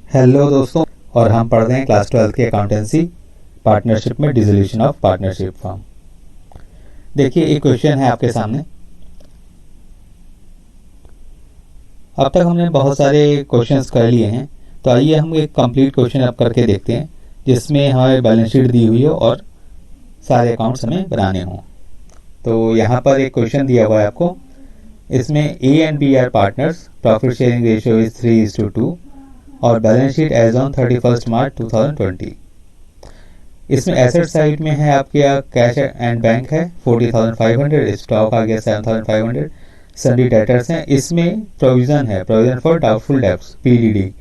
Hello दोस्तों, और हम पढ़ रहे हैं क्लास 12 की अकाउंटेंसी पार्टनरशिप में डिसोल्यूशन ऑफ पार्टनरशिप फॉर्म। देखिए, एक क्वेश्चन है आपके सामने। अब तक हमने बहुत सारे क्वेश्चंस कर लिए हैं, तो आइए हम एक कंप्लीट क्वेश्चन अब करके देखते हैं जिसमें हमें बैलेंस शीट दी हुई हो और सारे अकाउंट्स हमें बनाने हों। तो यहाँ पर एक क्वेश्चन दिया हुआ है आपको। इसमें A and B are partners, profit sharing ratio is 3:2 और balance sheet as on 31 March 2020। इसमें एसेट साइड में है आपके कैश एंड बैंक है 40,500, स्टॉक आ गया 7,500, सभी डेटर्स हैं। इसमें प्रोविजन है, provision for doubtful debts PDD,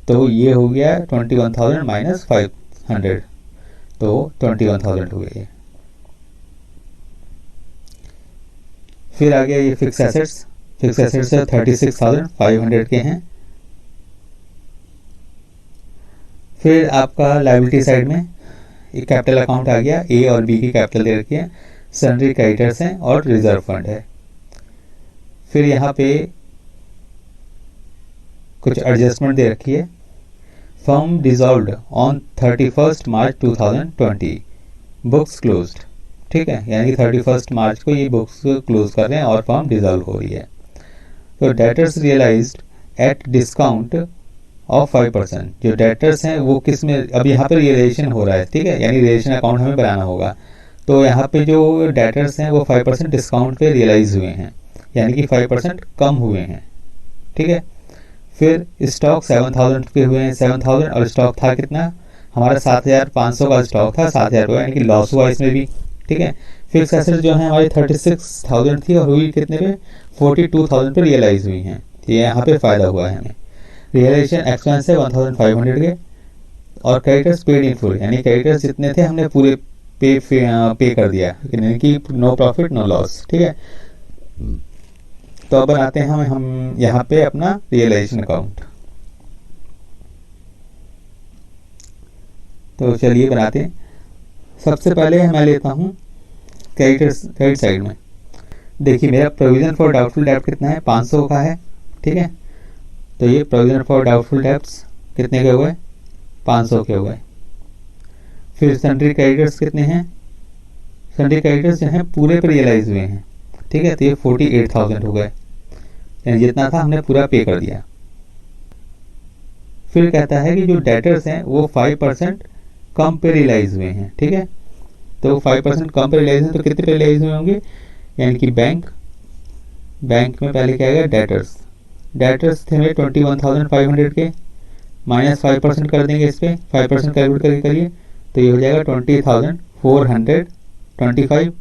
तो ये हो गया 21,000 माइनस 500, तो 21,000 हो गया। फिर आ गया ये फिक्स एसेट्स। फिक्स एसेट्स 36,500 के हैं। फिर आपका लायबिलिटी साइड में एक कैपिटल अकाउंट आ गया, ए और बी की कैपिटल दे रखी है, सन्ड्री क्रेडिटर्स हैं और रिजर्व फंड है। फिर यहाँ पे कुछ एडजस्टमेंट दे रखी है। Firm dissolved on 31 March 2020, books closed. ठीक है, यानी कि 31 मार्च को ये बुक्स क्लोज कर रहे हैं और फर्म डिसॉल्व हो रही है। तो debtors realised at discount of 5%। जो डेटर्स हैं वो किस में, अब यहाँ पर रियलाइजेशन हो रहा है, ठीक है, यानी रियलाइजेशन अकाउंट हमें बनाना होगा। तो यहाँ पे जो डेटर्स हैं वो 5% डिस्काउंट पे रियलाइज हुए हैं, यानी कि 5% कम हुए हैं। ठीक है। फिर स्टॉक 7,000 के हुए हैं, 7,000, और स्टॉक था कितना हमारा 7,500 का स्टॉक था, 7,000 का, यानी कि लॉस हुआ इसमें भी। ठीक है। फिक्स एसेट जो है हमारी 36,000 थी और हुई कितने पे, 42,000 पे रियलाइज हुई हैं। ये यहाँ पे फ़ायदा हुआ है हमें। रियलाइजेशन एक्सपेंस है 1,500 के, और क्रेडिटर्स पेड इन फुल, यानी क्रेडिटर्स जितने थे हमने पूरे पे कर दिया, यानी कि नो प्रॉफिट नो लॉस। ठीक है। तो अब बनाते हैं हम यहाँ पे अपना रियलाइजेशन अकाउंट। तो चलिए बनाते हैं। सबसे पहले मैं लेता हूँ क्रेडिट साइड में। देखिए, मेरा प्रोविजन फॉर डाउटफुल डेब्ट कितना है, 500 का है। ठीक है। तो ये प्रोविजन फॉर डाउटफुल डेब्ट्स कितने के हुए, 500 के हुए। फिर सन्ड्री क्रेडिटर्स कितने हैं, सन्ड्री क्रेडिटर्स जो हैं पूरे पे रियलाइज हुए हैं। ठीक है। तो ये 48,000 हो गए, यानी जितना था हमने पूरा पे कर दिया। फिर कहता है कि जो डेटर्स हैं वो 5% कम पे रियलाइज हुए हैं। ठीक है। तो 5% कम पे रियलाइज हुए, तो कितने पे रियलाइज हुए होंगे, यानी कि बैंक में पहले क्या आएगा, डेटर्स थे मेरे 21,500 के, माइनस 5% कर देंगे इस पर, 5% कैलकुलेट करके करिए, तो ये हो जाएगा 20,425।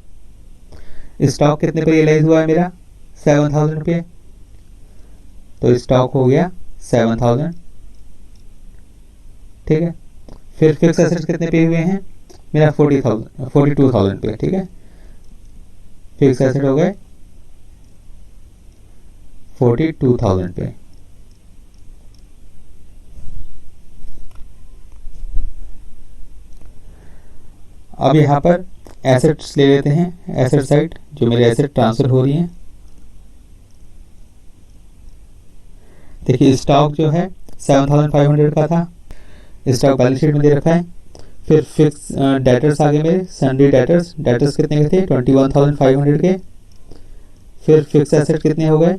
स्टॉक कितने पे रियलाइज हुआ है मेरा, 7,000 पे, तो स्टॉक हो गया 7,000। ठीक है। फिर फिक्स एसेट्स कितने पे हुए हैं मेरा, 42,000 पे। ठीक है। फिक्स एसेट हो गए 42,000 पे। अब यहाँ पर एसेट्स ले लेते हैं, एसेट साइड जो मेरे एसेट ट्रांसफर हो रही हैं। देखिए, स्टॉक जो है 7,500 का था, स्टॉक बैलेंस शीट में दे रखा है। फिर फिक्स डेटर्स आ गए मेरे, सन्ड्री डेटर्स कितने के थे, 21,500 के। फिर फिक्स एसेट कितने हो गए,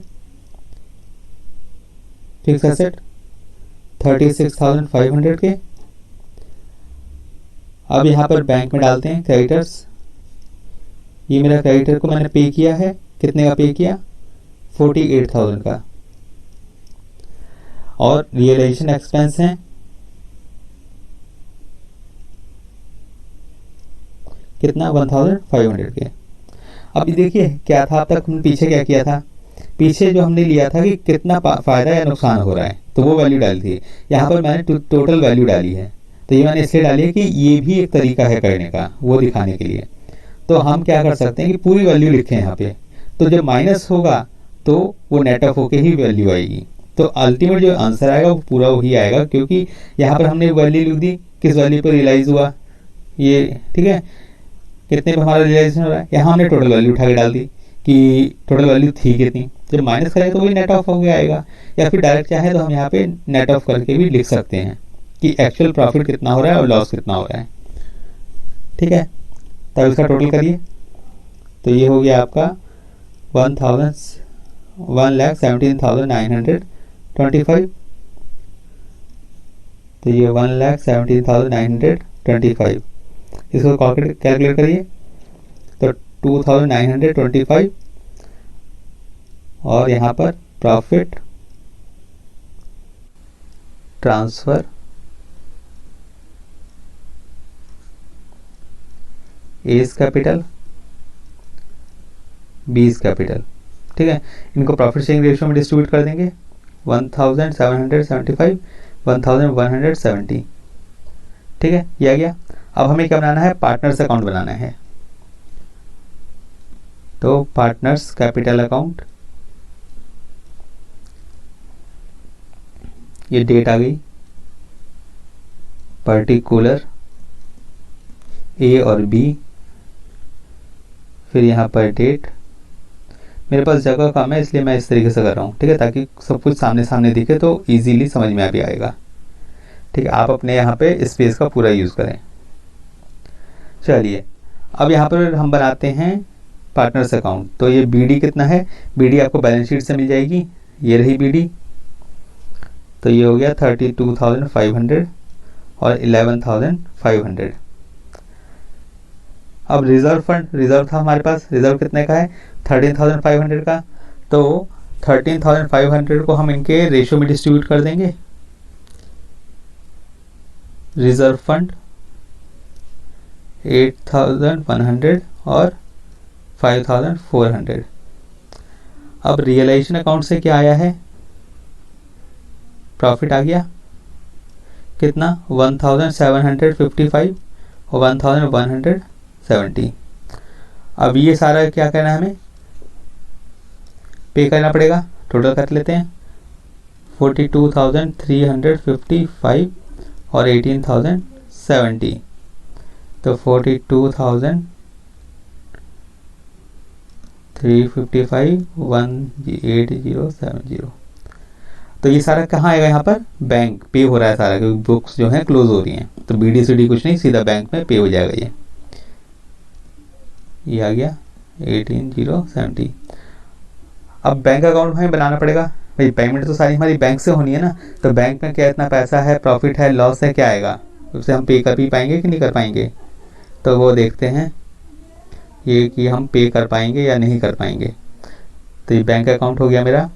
फिक्स एसेट 36,500 के। अब यहाँ पर बैंक में डालते हैं क्रेडिटर्स। ये मेरा क्रेडिटर को मैंने पे किया है, कितने का पे किया, 48,000 का। और रियलाइजेशन एक्सपेंस है कितना, 1,500 के। अब देखिए क्या था, अब तक हमने पीछे क्या किया था, पीछे जो हमने लिया था कि कितना फायदा या नुकसान हो रहा है, तो वो वैल्यू डाली थी। यहाँ पर मैंने टोटल वैल्यू डाली है, तो ये मैंने इसलिए डाली है कि ये भी एक तरीका है करने का, वो दिखाने के लिए। तो हम क्या कर सकते हैं कि पूरी वैल्यू लिखें यहाँ पे, तो जब माइनस होगा तो वो नेट ऑफ होके ही वैल्यू आएगी। तो अल्टीमेट जो आंसर आएगा वो पूरा वही आएगा, क्योंकि यहाँ पर हमने वैल्यू लिख दी, किस वैल्यू पर रियलाइज हुआ ये। ठीक है। कितने पे हमारा रियलाइजेशन हो रहा है, यहाँ हमने टोटल वैल्यू उठा के डाल दी कि टोटल वैल्यू थी कितनी, जब माइनस करेंगे तो वही नेट ऑफ हो गया आएगा, या फिर डायरेक्ट चाहे तो हम यहाँ पे नेट ऑफ करके भी लिख सकते हैं कि एक्चुअल प्रॉफिट कितना हो रहा है और लॉस कितना हो रहा है। ठीक है, तब इसका टोटल करिए तो ये हो गया आपका 1,17,925। तो ये 1,17,925, इसको कैलकुलेट करिए तो 2,925 और यहाँ पर प्रॉफिट ट्रांसफर एस कैपिटल बीस कैपिटल। ठीक है, इनको प्रॉफिट शेयरिंग रेशियो में डिस्ट्रीब्यूट कर देंगे 1,775 1,170। ठीक है, ये आ गया। अब हमें क्या बनाना है, पार्टनर्स अकाउंट बनाना है। तो पार्टनर्स कैपिटल अकाउंट, ये डेट आ गई, पर्टिकुलर ए और बी, फिर यहाँ पर डेट। मेरे पास जगह कम है इसलिए मैं इस तरीके से कर रहा हूँ। ठीक है, ताकि सब कुछ सामने सामने दिखे तो इजीली समझ में भी आएगा। ठीक है, आप अपने यहाँ पे स्पेस का पूरा यूज़ करें। चलिए, अब यहाँ पर हम बनाते हैं पार्टनर्स अकाउंट। तो ये बीडी कितना है, बीडी आपको बैलेंस शीट से मिल जाएगी, ये रही बीडी। तो ये हो गया 32,500 और 11,500। अब रिजर्व फंड, रिजर्व था हमारे पास, रिजर्व कितने का है 13,500 का। तो 13,500 को हम इनके रेशियो में डिस्ट्रीब्यूट कर देंगे। रिजर्व फंड 8,100 और 5,400। अब रियलाइजेशन अकाउंट से क्या आया है, प्रॉफिट आ गया कितना 1,755 और 1,170। अब ये सारा क्या करना है, हमें पे करना पड़ेगा। टोटल कर लेते हैं 42,355 और 18,070। तो 42,355 18070। तो ये सारा कहाँ आएगा, यहाँ पर बैंक पे हो रहा है सारा, क्योंकि बुक्स जो हैं क्लोज हो रही हैं। तो बीडी सी डी कुछ नहीं, सीधा बैंक में पे हो जाएगा। ये आ गया 18,070। अब बैंक अकाउंट हमें बनाना पड़ेगा भाई, पेमेंट तो सारी हमारी बैंक से होनी है ना। तो बैंक में क्या इतना पैसा है, प्रॉफिट है, लॉस है, क्या आएगा, उससे हम पे कर भी पाएंगे कि नहीं कर पाएंगे। तो वो देखते हैं ये कि हम पे कर पाएंगे या नहीं कर पाएंगे। तो ये बैंक अकाउंट हो गया मेरा,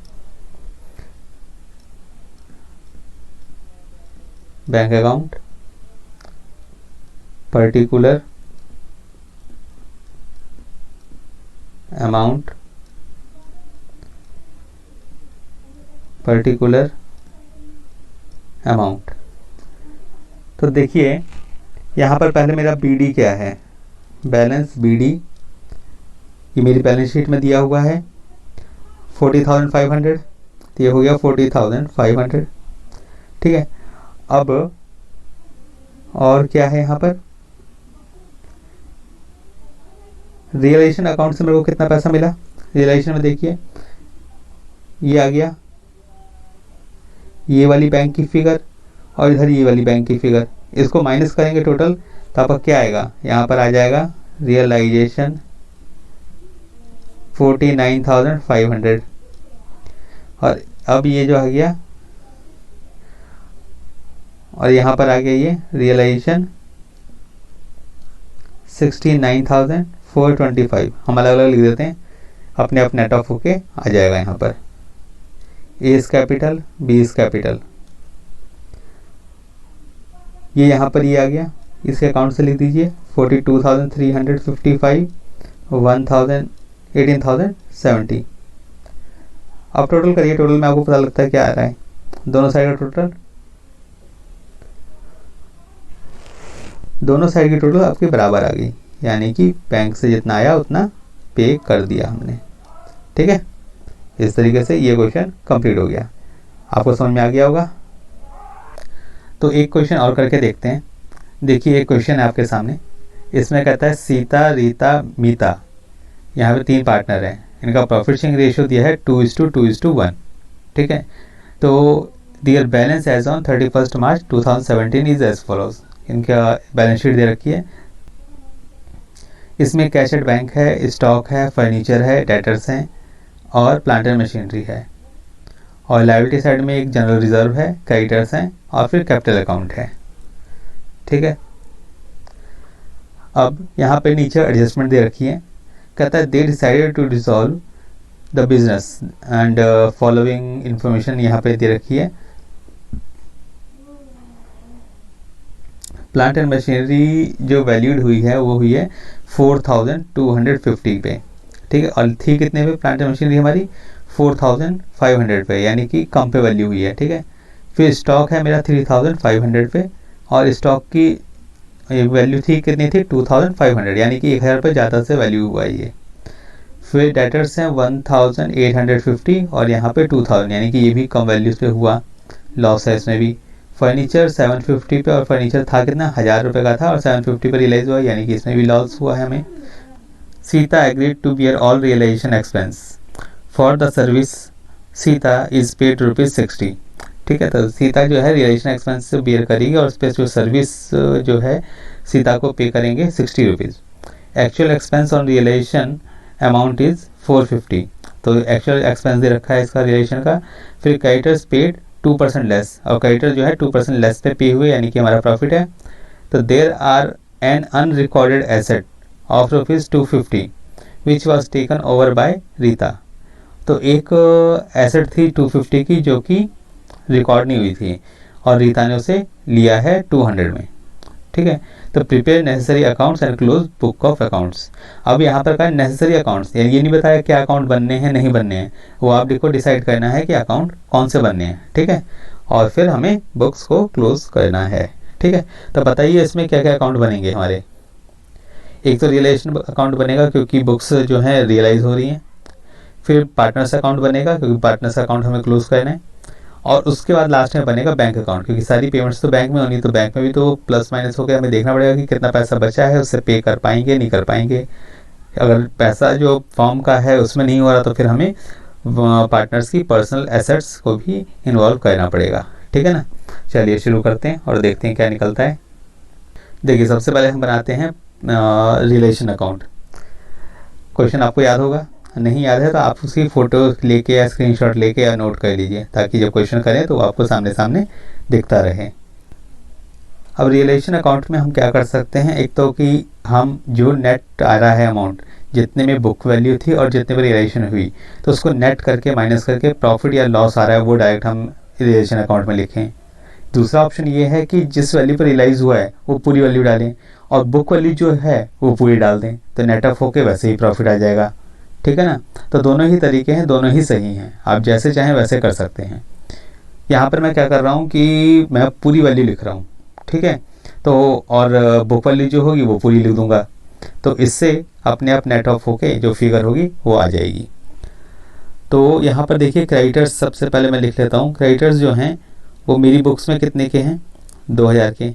bank account particular amount, particular amount. तो देखिए यहाँ पर पहले मेरा बीडी क्या है, बैलेंस बीडी, ये मेरी बैलेंस शीट में दिया हुआ है 40,500। तो ये हो गया 40,500। ठीक है, अब और क्या है यहाँ पर, रियलाइजेशन अकाउंट से मेरे को कितना पैसा मिला। रियलाइजेशन में देखिए ये आ गया, ये वाली बैंक की फिगर और इधर ये वाली बैंक की फिगर, इसको माइनस करेंगे टोटल, तो आपका क्या आएगा, यहाँ पर आ जाएगा रियलाइजेशन 49,500। और अब ये जो आ गया, और यहाँ पर आ गया ये रियलाइजेशन 69,425। हम अलग अलग लिख देते हैं, अपने आप नेट ऑफ होके आ जाएगा यहाँ पर। एस कैपिटल बीस कैपिटल, ये यहाँ पर ये आ गया, इसके अकाउंट से लिख दीजिए 42,355 18,070। अब टोटल करिए, टोटल में आपको पता लगता है क्या आ रहा है, दोनों साइड का टोटल, दोनों साइड की टोटल आपके बराबर आ गई, यानी कि बैंक से जितना आया उतना पे कर दिया हमने। ठीक है, इस तरीके से ये क्वेश्चन कंप्लीट हो गया। आपको समझ में आ गया होगा। तो एक क्वेश्चन और करके देखते हैं। देखिए एक क्वेश्चन है आपके सामने, इसमें कहता है सीता रीता मीता, यहाँ पे तीन पार्टनर हैं, इनका प्रॉफिट शेयरिंग रेशियो दिया है 2:2:1, ठीक है। तो their balance as on 31 March 2017 is as follows, इनका बैलेंस शीट दे रखी है। इसमें कैश एट बैंक है, स्टॉक है, फर्नीचर है, डेटर्स हैं और प्लांट एंड मशीनरी है। और लायबिलिटी साइड में एक जनरल रिजर्व है, क्रेडिटर्स हैं और फिर कैपिटल अकाउंट है, ठीक है। अब यहाँ पे नीचे एडजस्टमेंट दे रखी है, कहता है they decided to dissolve the business and following information यहाँ पे दे रखी है। प्लांट एंड मशीनरी जो वैल्यूड हुई है वो हुई है 4250 पे, ठीक है। और थी कितने पे प्लांट एंड मशीनरी हमारी 4500 पे, यानी कि कम पे वैल्यू हुई है, ठीक है। फिर स्टॉक है मेरा 3500 पे और स्टॉक की वैल्यू थी कितनी थी 2500, यानी कि 1000 रुपये ज़्यादा से वैल्यू हुआ है ये। फिर डेटर्स हैं 1850 और यहाँ पे 2000, यानी कि ये भी कम वैल्यूज पे हुआ, लॉस है इसमें भी। फर्नीचर 750 पे और फर्नीचर था कितना 1000 रुपये का था और 750 पे रियलाइज हुआ, यानी कि इसमें भी लॉस हुआ है हमें। Sita agreed to bear all realisation expense for the service Sita is paid ₹60, ठीक है। तो सीता जो है रियलाइजेशन एक्सपेंस बियर करेगी और उस पर जो सर्विस जो है सीता को पे करेंगे ₹60। Actual expense on realisation amount is 450, तो एक्चुअल एक्सपेंस दे रखा है इसका रियलाइजेशन का। फिर क्रेडिटर्स पेड 2% लेस, और क्रेडिटर जो है 2% लेस पे पे हुए, यानी कि हमारा प्रॉफिट है। तो there are an unrecorded asset of ₹250 which was taken over by Rita. तो एक एसेट थी 250 की जो कि रिकॉर्ड नहीं हुई थी और रीता ने उसे लिया है 200 में, ठीक है। तो prepare necessary accounts and close book of accounts. अब यहाँ पर का नेसेसरी अकाउंट्स, यानी ये नहीं बताया क्या अकाउंट बनने हैं नहीं बनने हैं, वो आप देखो डिसाइड करना है कि अकाउंट कौन से बनने हैं, ठीक है। और फिर हमें बुक्स को क्लोज करना है, ठीक है। तो बताइए इसमें क्या क्या अकाउंट बनेंगे हमारे। एक तो रियलाइजेशन अकाउंट बनेगा क्योंकि बुक्स जो है रियलाइज हो रही हैं। फिर पार्टनर्स अकाउंट बनेगा क्योंकि पार्टनर्स अकाउंट हमें क्लोज करना है। और उसके बाद लास्ट में बनेगा बैंक अकाउंट, क्योंकि सारी पेमेंट्स तो बैंक में होनी, तो बैंक में भी तो प्लस माइनस हो गया, हमें देखना पड़ेगा कि कितना पैसा बचा है, उससे पे कर पाएंगे नहीं कर पाएंगे। अगर पैसा जो फॉर्म का है उसमें नहीं हो रहा तो फिर हमें पार्टनर्स की पर्सनल एसेट्स को भी इन्वॉल्व करना पड़ेगा, ठीक है ना। चलिए शुरू करते हैं और देखते हैं क्या निकलता है। देखिए सबसे पहले हम बनाते हैं रिलेशन अकाउंट। क्वेश्चन आपको याद होगा, नहीं याद है तो आप उसकी फ़ोटो लेके या स्क्रीनशॉट लेके या नोट कर लीजिए, ताकि जब क्वेश्चन करें तो आपको सामने सामने दिखता रहे। अब रियलाइजेशन अकाउंट में हम क्या कर सकते हैं, एक तो कि हम जो नेट आ रहा है अमाउंट, जितने में बुक वैल्यू थी और जितने में रियलाइजेशन हुई, तो उसको नेट करके माइनस करके प्रॉफिट या लॉस आ रहा है वो डायरेक्ट हम रियलाइजेशन अकाउंट में लिखें। दूसरा ऑप्शन ये है कि जिस वैल्यू पर रियलाइज हुआ है वो पूरी वैल्यू डालें और बुक वैल्यू जो है वो पूरी डाल दें, तो नेट ऑफ होके वैसे ही प्रॉफिट आ जाएगा, ठीक है ना। तो दोनों ही तरीके हैं, दोनों ही सही हैं, आप जैसे चाहें वैसे कर सकते हैं। यहाँ पर मैं क्या कर रहा हूँ कि मैं पूरी वैल्यू लिख रहा हूँ, ठीक है। तो और बुक वैल्यू जो होगी वो पूरी लिख दूंगा, तो इससे अपने आप नेट ऑफ होके जो फिगर होगी वो आ जाएगी। तो यहाँ पर देखिए क्रेडिटर्स सबसे पहले मैं लिख लेता हूँ। क्रेडिटर्स जो हैं वो मेरी बुक्स में कितने के हैं 2000 के,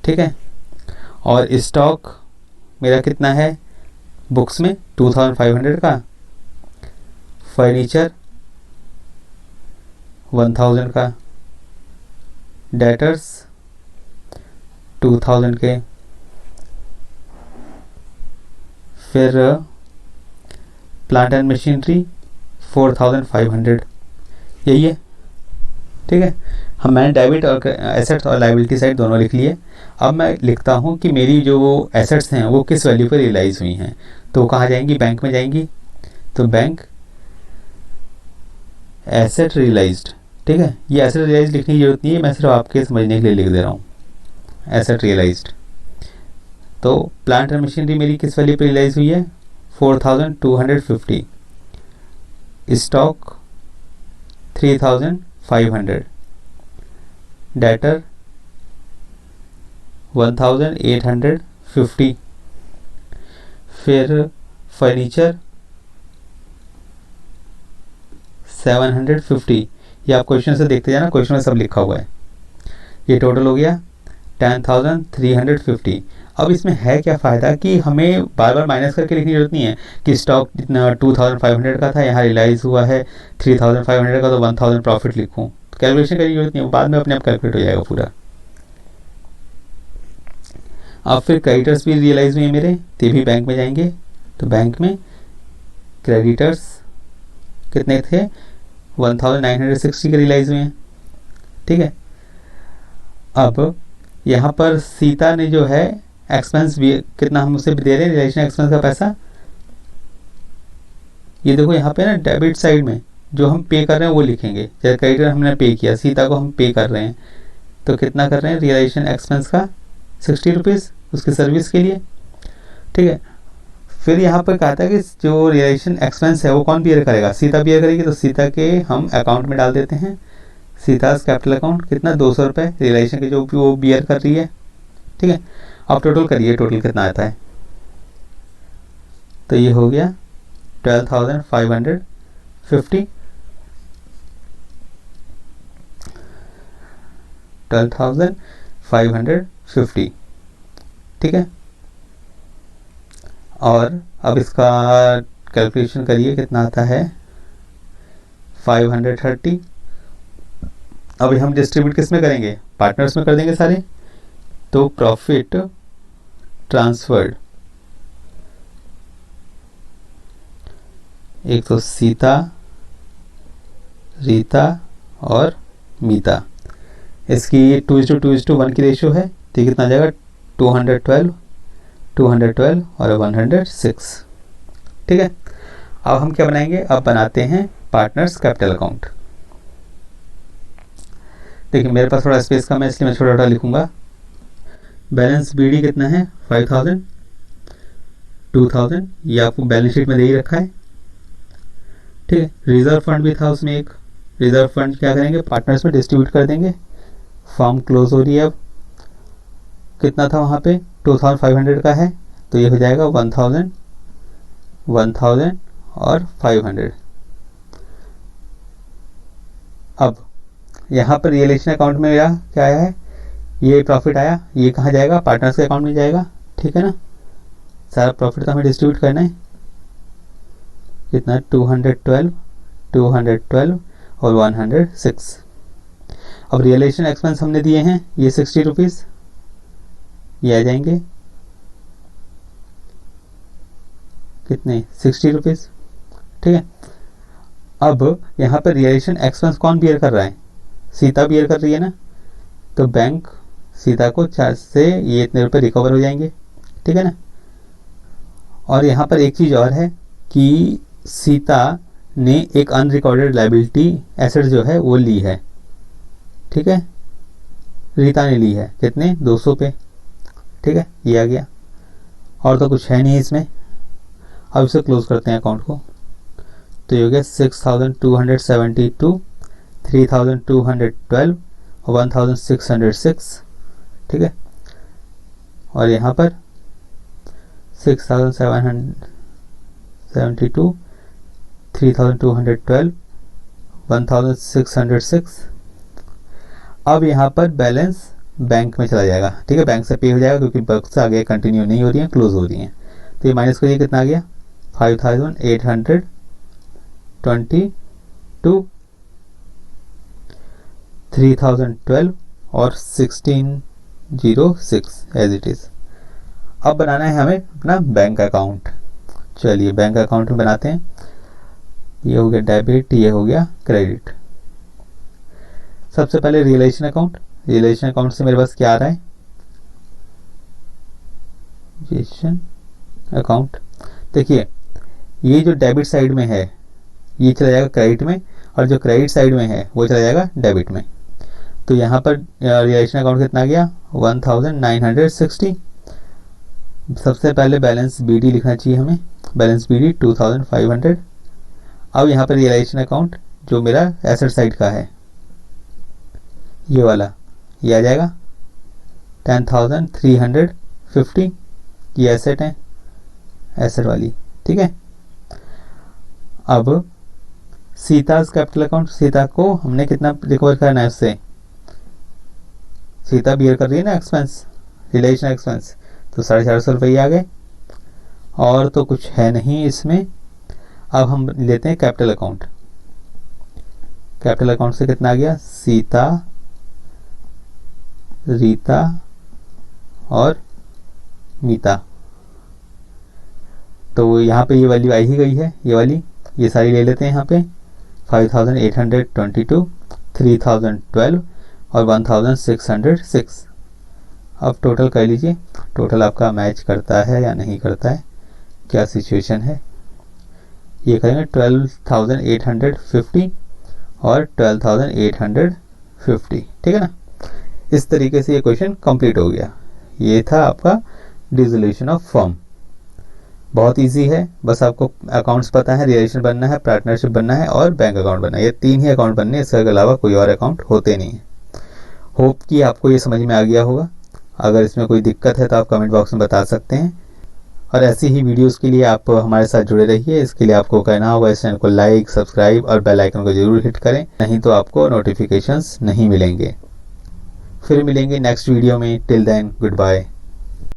ठीक है। और स्टॉक मेरा कितना है बुक्स में 2500 का। फर्नीचर 1000 का। डेटर्स 2000 के। फिर प्लांट एंड मशीनरी 4500, यही है, ठीक है। हम मैंने डेबिट और एसेट्स और लायबिलिटी साइड दोनों लिख लिए। अब मैं लिखता हूँ कि मेरी जो वो एसेट्स हैं वो किस वैल्यू पर रियलाइज हुई हैं, तो कहाँ जाएंगी, बैंक में जाएंगी। तो बैंक एसेट रियलाइज्ड, ठीक है। ये एसेट रियलाइज्ड लिखने की जरूरत नहीं है, मैं सिर्फ आपके समझने के लिए लिख दे रहा हूँ एसेट रियलाइज्ड। तो प्लांट एंड मशीनरी मेरी किस वैल्यू पर रियलाइज हुई है 4250। स्टॉक 3500। डेटर 1850। फिर फर्नीचर 750। ये आप क्वेश्चन से देखते जाना, क्वेश्चन में सब लिखा हुआ है। ये टोटल हो गया 10350। अब इसमें है क्या फ़ायदा कि हमें बार बार माइनस करके लिखने की जरूरत नहीं है कि स्टॉक जितना 2500 का था यहाँ रियलाइज़ हुआ है 3500 का, तो 1000 प्रॉफिट लिखूँ। कैलकुलेशन करने की जरूरत नहीं है, बाद में अपने आप कैलकुलेट हो जाएगा पूरा। अब फिर क्रेडिटर्स भी रियलाइज हुए मेरे, ते भी बैंक में जाएंगे, तो बैंक में क्रेडिटर्स कितने थे 1960 के रियलाइज हुए हैं। ठीक है, अब यहाँ पर सीता ने जो है एक्सपेंस भी कितना हम उसे दे रहे हैं, रिलेशन एक्सपेंस का पैसा। ये देखो यहाँ पे ना डेबिट साइड में जो हम पे कर रहे हैं वो लिखेंगे, जैसे क्रेडिटर हमने पे किया, सीता को हम पे कर रहे हैं, तो कितना कर रहे हैं रियलाइजेशन एक्सपेंस का 60 रुपीज़ उसकी सर्विस के लिए। ठीक है, फिर यहाँ पर कहा था कि जो रियलाइजेशन एक्सपेंस है वो कौन बियर करेगा, सीता बियर करेगी, तो सीता के हम अकाउंट में डाल देते हैं, सीता कैपिटल अकाउंट, कितना 200 रुपये रियलाइजेशन के जो वो बियर कर रही है। ठीक है, अब टोटल करिए, टोटल कितना आता है, तो ये हो गया 12,550, 12,550। ठीक है, और अब इसका कैलकुलेशन करिए कितना आता है 530। अब हम डिस्ट्रीब्यूट किस में करेंगे, पार्टनर्स में कर देंगे सारे, तो प्रॉफिट ट्रांसफर्ड एक तो सीता, रीता और मीता, इसकी 2:2:1 की रेशियो है, तो कितना आ जाएगा 212 और 106। ठीक है, अब हम क्या बनाएंगे, अब बनाते हैं पार्टनर्स कैपिटल अकाउंट। देखिए मेरे पास थोड़ा स्पेस कम है इसलिए मैं छोटा छोटा लिखूंगा। बैलेंस बीडी कितना है 5000, 2000, ये आपको बैलेंस शीट में दे ही रखा है। ठीक है, रिजर्व फंड भी था उसमें एक, रिजर्व फंड क्या करेंगे पार्टनर्स में डिस्ट्रीब्यूट कर देंगे। फॉर्म क्लोज हो रही है, अब कितना था वहाँ पे 2500 का है, तो ये हो जाएगा 1000, 1000 और 500। अब यहाँ पर रियलाइजेशन अकाउंट में मेरा क्या आया है, ये प्रॉफिट आया, ये कहाँ जाएगा पार्टनर्स के अकाउंट में जाएगा। ठीक है ना, सारा प्रॉफिट तो हमें डिस्ट्रीब्यूट करना है, कितना 212 और 106। अब रियलाइजेशन एक्सपेंस हमने दिए हैं ये 60 रुपीज़, ये आ जाएंगे कितने 60 रुपीज़। ठीक है, अब यहाँ पर रियलाइजेशन एक्सपेंस कौन बियर कर रहा है, सीता बियर कर रही है ना, तो बैंक सीता को चार्ज से ये इतने रुपए रिकवर हो जाएंगे। ठीक है ना, और यहाँ पर एक चीज़ और है कि सीता ने एक अनरिकॉर्डेड लाइबिलिटी एसेट जो है वो ली है। ठीक है, रीता ने ली है कितने 200 पे। ठीक है, ये आ गया, और तो कुछ है नहीं इसमें। अब इसे क्लोज करते हैं अकाउंट को, तो ये हो गया 6272, 3212 और 1606। ठीक है, और यहाँ पर 6772, 3212, 1606। अब यहाँ पर बैलेंस बैंक में चला जाएगा। ठीक है, बैंक से पे हो जाएगा क्योंकि बुक्स आगे कंटिन्यू नहीं हो रही हैं, क्लोज हो रही हैं, तो ये माइनस करिए कितना आ गया 5822, 3012 और 1606 एज इट इज़। अब बनाना है हमें अपना बैंक अकाउंट। चलिए बैंक अकाउंट में बनाते हैं, ये हो गया डेबिट, ये हो गया क्रेडिट। सबसे पहले रियलाइजेशन अकाउंट, रियलाइजेशन अकाउंट से मेरे पास क्या आ रहा है, रियलाइजेशन अकाउंट। देखिए ये जो डेबिट साइड में है ये चला जाएगा क्रेडिट में, और जो क्रेडिट साइड में है वो चला जाएगा डेबिट में। तो यहाँ पर रियलाइजेशन अकाउंट कितना गया 1960। सबसे पहले बैलेंस बीडी लिखना चाहिए हमें, बैलेंस बीडी 2500। अब यहाँ पर रियलाइजेशन अकाउंट जो मेरा एसेट साइड का है ये वाला, ये आ जाएगा 10,350, ये एसेट है, एसेट वाली। ठीक है, अब सीताज कैपिटल अकाउंट, सीता को हमने कितना रिकवर करना है उससे, सीता बियर कर रही है ना एक्सपेंस, रियलाइजेशन एक्सपेंस, तो 450 रुपये आ गए, और तो कुछ है नहीं इसमें। अब हम लेते हैं कैपिटल अकाउंट। कैपिटल अकाउंट से कितना आ गया, सीता, रीता और मीता। तो यहाँ पे ये वैल्यू आ ही गई है, ये वाली, ये सारी ले लेते हैं यहाँ पे। 5822, 3012 और 1606। अब टोटल कर लीजिए, टोटल आपका मैच करता है या नहीं करता है, क्या सिचुएशन है। ये करेंगे 12,850 और 12,850, ठीक है ना। इस तरीके से ये क्वेश्चन कंप्लीट हो गया। ये था आपका डिसोल्यूशन ऑफ फर्म। बहुत इजी है, बस आपको अकाउंट्स पता है, रिलेशन बनना है, पार्टनरशिप बनना है और बैंक अकाउंट बनना है। ये 3 ही अकाउंट बनने हैं, इसके अलावा कोई और अकाउंट होते नहीं है। होप कि आपको ये समझ में आ गया होगा। अगर इसमें कोई दिक्कत है तो आप कमेंट बॉक्स में बता सकते हैं, और ऐसी ही वीडियोस के लिए आप हमारे साथ जुड़े रहिए। इसके लिए आपको कहना होगा इस चैनल को लाइक, सब्सक्राइब और बेल आइकन को जरूर हिट करें, नहीं तो आपको नोटिफिकेशंस नहीं मिलेंगे। फिर मिलेंगे नेक्स्ट वीडियो में। Till then, good bye.